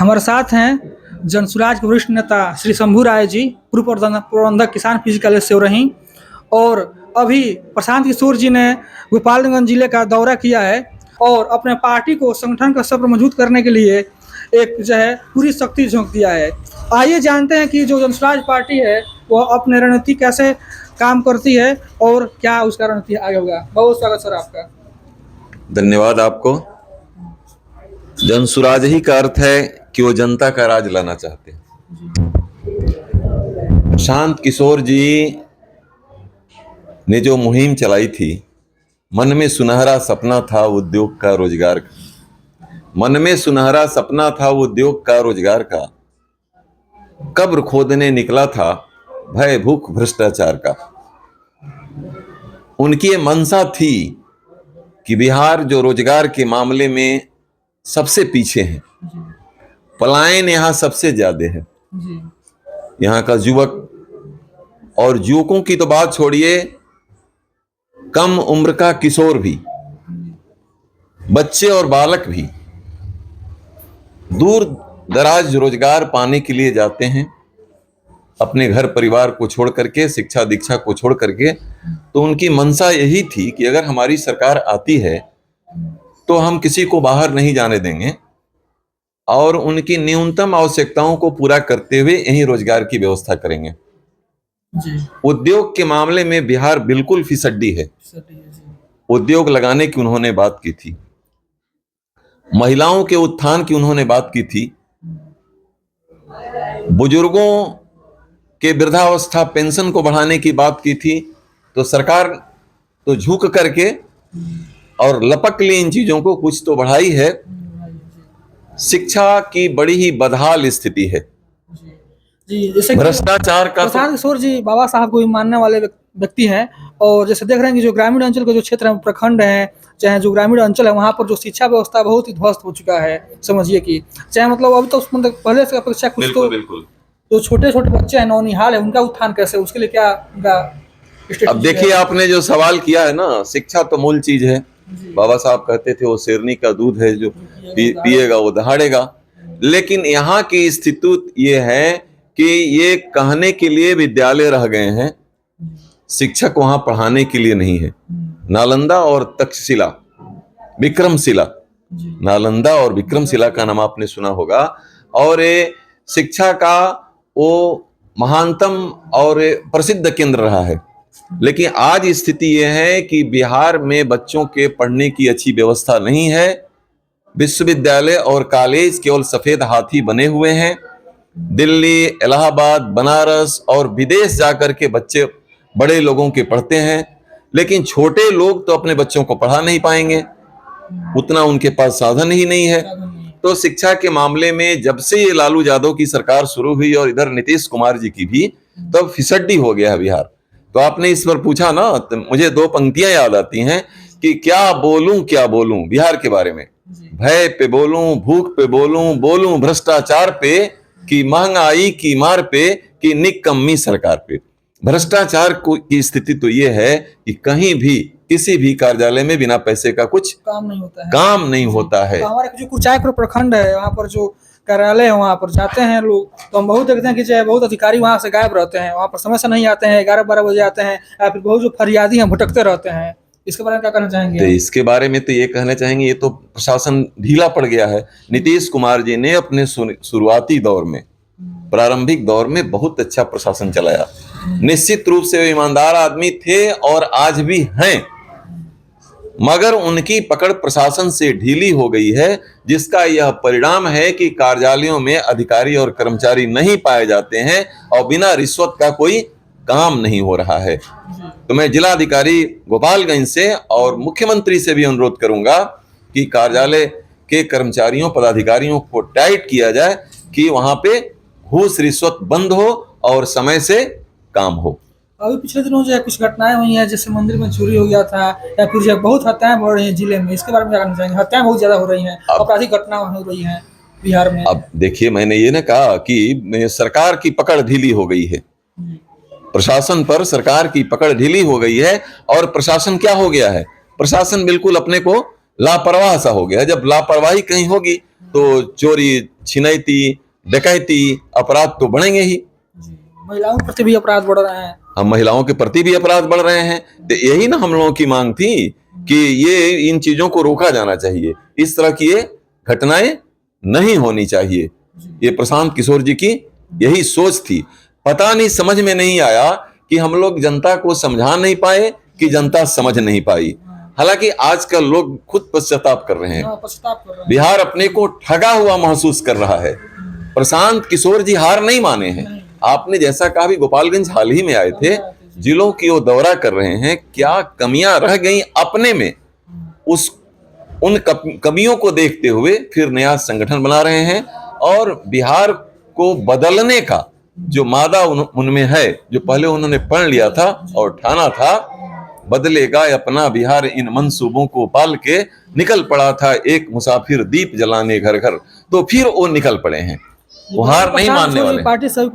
हमारे साथ हैं जनसुराज के वरिष्ठ नेता श्री शंभू राय जी, पूर्व प्रबंधक किसान फिजिकल सेवरही। और अभी प्रशांत किशोर जी ने गोपालगंज जिले का दौरा किया है और अपने पार्टी को संगठन का सब्र मजबूत करने के लिए एक जो है पूरी शक्ति झोंक दिया है। आइए जानते हैं कि जो जनसुराज पार्टी है वो अपने रणनीति कैसे काम करती है और क्या उसका रणनीति आगे होगा। बहुत स्वागत सर आपका। धन्यवाद आपको। जनसुराज ही का अर्थ है कि वो जनता का राज लाना चाहते हैं। प्रशांत किशोर जी ने जो मुहिम चलाई थी, मन में सुनहरा सपना था उद्योग का रोजगार का, मन में सुनहरा सपना था उद्योग का रोजगार का, कब्र खोदने निकला था भय भूख भ्रष्टाचार का। उनकी ये मंशा थी कि बिहार जो रोजगार के मामले में सबसे पीछे है, पलायन यहाँ सबसे ज्यादा है। यहाँ का युवक और युवकों की तो बात छोड़िए, कम उम्र का किशोर भी, बच्चे और बालक भी दूर दराज रोजगार पाने के लिए जाते हैं, अपने घर परिवार को छोड़ करके, शिक्षा दीक्षा को छोड़ करके। तो उनकी मंशा यही थी कि अगर हमारी सरकार आती है तो हम किसी को बाहर नहीं जाने देंगे और उनकी न्यूनतम आवश्यकताओं को पूरा करते हुए यही रोजगार की व्यवस्था करेंगे जी। उद्योग के मामले में बिहार बिल्कुल फिसड्डी है। उद्योग लगाने की उन्होंने बात की थी, महिलाओं के उत्थान की उन्होंने बात की थी, बुजुर्गों के वृद्धावस्था पेंशन को बढ़ाने की बात की थी। तो सरकार तो झुक करके और लपक ली इन चीजों को, कुछ तो बढ़ाई है। शिक्षा की बड़ी ही बदहाल स्थिति है जी। जैसे भ्रष्टाचार का प्रशांत किशोर जी बाबा साहब को भी मानने वाले व्यक्ति हैं और जैसे देख रहे हैं कि जो ग्रामीण अंचल के जो क्षेत्र है, प्रखंड है, चाहे जो ग्रामीण अंचल है, वहाँ पर जो शिक्षा व्यवस्था बहुत ही ध्वस्त हो चुका है। समझिए कि चाहे मतलब अभी तो पहले से अपेक्षा कुछ बिल्कुल। तो छोटे छोटे बच्चे हैं, नौनिहाल है, उनका उत्थान कैसे, उसके लिए क्या उनका। अब देखिए, आपने जो सवाल किया है ना, शिक्षा तो मूल चीज है। बाबा साहब कहते थे वो शेरनी का दूध है, जो पिएगा वो दहाड़ेगा। लेकिन यहाँ की स्थिति ये है कि ये कहने के लिए विद्यालय रह गए हैं, शिक्षक वहां पढ़ाने के लिए नहीं है। नालंदा और तक्षशिला, विक्रमशिला, नालंदा और विक्रमशिला का नाम आपने सुना होगा। और ये शिक्षा का वो महानतम और प्रसिद्ध केंद्र रहा है। लेकिन आज स्थिति यह है कि बिहार में बच्चों के पढ़ने की अच्छी व्यवस्था नहीं है। विश्वविद्यालय और कॉलेज केवल सफेद हाथी बने हुए हैं। दिल्ली, इलाहाबाद, बनारस और विदेश जाकर के बच्चे बड़े लोगों के पढ़ते हैं, लेकिन छोटे लोग तो अपने बच्चों को पढ़ा नहीं पाएंगे, उतना उनके पास साधन ही नहीं है। तो शिक्षा के मामले में जब से ये लालू यादव की सरकार शुरू हुई और इधर नीतीश कुमार जी की भी, तब फिसड्डी हो गया है बिहार। तो आपने इस पर पूछा ना, तो मुझे दो पंक्तियां याद आती हैं कि क्या बोलूं बिहार के बारे में। भय पे बोलूं, भूख पे बोलूं, बोलूं भ्रष्टाचार पे, कि महंगाई की मार पे, कि निकम्मी सरकार पे। भ्रष्टाचार की स्थिति तो ये है कि कहीं भी किसी भी कार्यालय में बिना पैसे का कुछ काम नहीं होता है। तो हमारे जो कुचायपुर प्रखंड है, वहाँ पर जो कार्यालय है, वहाँ पर जाते हैं लोग तो हम बहुत देखते हैं कि चाहे बहुत अधिकारी वहाँ से गायब रहते हैं, वहाँ पर समय से नहीं आते हैं, 11-12 बजे आते हैं, या फिर बहुत जो फरियादी हैं भटकते रहते हैं। इसके बारे में क्या कहना चाहेंगे? तो इसके बारे में तो ये कहना चाहेंगे, ये तो प्रशासन ढीला पड़ गया है। नीतीश कुमार जी ने अपने शुरुआती दौर में, प्रारंभिक दौर में बहुत अच्छा प्रशासन चलाया। निश्चित रूप से ईमानदार आदमी थे और आज भी हैं, मगर उनकी पकड़ प्रशासन से ढीली हो गई है, जिसका यह परिणाम है कि कार्यालयों में अधिकारी और कर्मचारी नहीं पाए जाते हैं और बिना रिश्वत का कोई काम नहीं हो रहा है। तो मैं जिलाधिकारी गोपालगंज से और मुख्यमंत्री से भी अनुरोध करूंगा कि कार्यालय के कर्मचारियों, पदाधिकारियों को टाइट किया जाए कि वहां पे घूस रिश्वत बंद हो और समय से काम हो। अभी पिछले दिनों जो है कुछ घटनाएं हुई हैं, जैसे मंदिर में चोरी हो गया था, या फिर जो बहुत हत्याएं बढ़ रही हैं जिले में, इसके बारे में क्या कहना चाहेंगे? हत्याएं बहुत ज्यादा हो रही हैं, आपराधिक घटनाएं हो रही हैं बिहार में। अब देखिए, मैंने ये ना कहा कि सरकार की पकड़ ढीली हो गई है, प्रशासन पर सरकार की पकड़ ढीली हो गई है। और प्रशासन क्या हो गया है, प्रशासन बिल्कुल अपने को लापरवाह सा हो गया है। जब लापरवाही कहीं होगी तो चोरी, छिनैती, डकैती, अपराध तो बढ़ेंगे ही। महिलाओं के प्रति भी अपराध बढ़ रहे हैं। हम महिलाओं के प्रति भी अपराध बढ़ रहे हैं। तो यही ना हम लोगों की मांग थी कि ये इन चीजों को रोका जाना चाहिए, इस तरह की ये घटनाएं नहीं होनी चाहिए। ये प्रशांत किशोर जी की यही सोच थी। पता नहीं, समझ में नहीं आया कि हम लोग जनता को समझा नहीं पाए कि जनता समझ नहीं पाई। हालांकि आजकल लोग खुद पश्चाताप कर रहे हैं। पश्चाताप कर रहे हैं। बिहार अपने को ठगा हुआ महसूस कर रहा है। प्रशांत किशोर जी हार नहीं माने हैं। आपने जैसा कहा भी, गोपालगंज हाल ही में आए थे, जिलों की वो दौरा कर रहे हैं। क्या कमियां रह गई अपने में, उन कमियों को देखते हुए फिर नया संगठन बना रहे हैं और बिहार को बदलने का जो मादा उनमें है, जो पहले उन्होंने पढ़ लिया था और ठाना था, बदलेगा अपना बिहार इन मंसूबों को पाल के निकल पड़ा था एक मुसाफिर दीप जलाने घर घर, तो फिर वो निकल पड़े हैं। वो हार नहीं मानने वाले। पार्टी सभी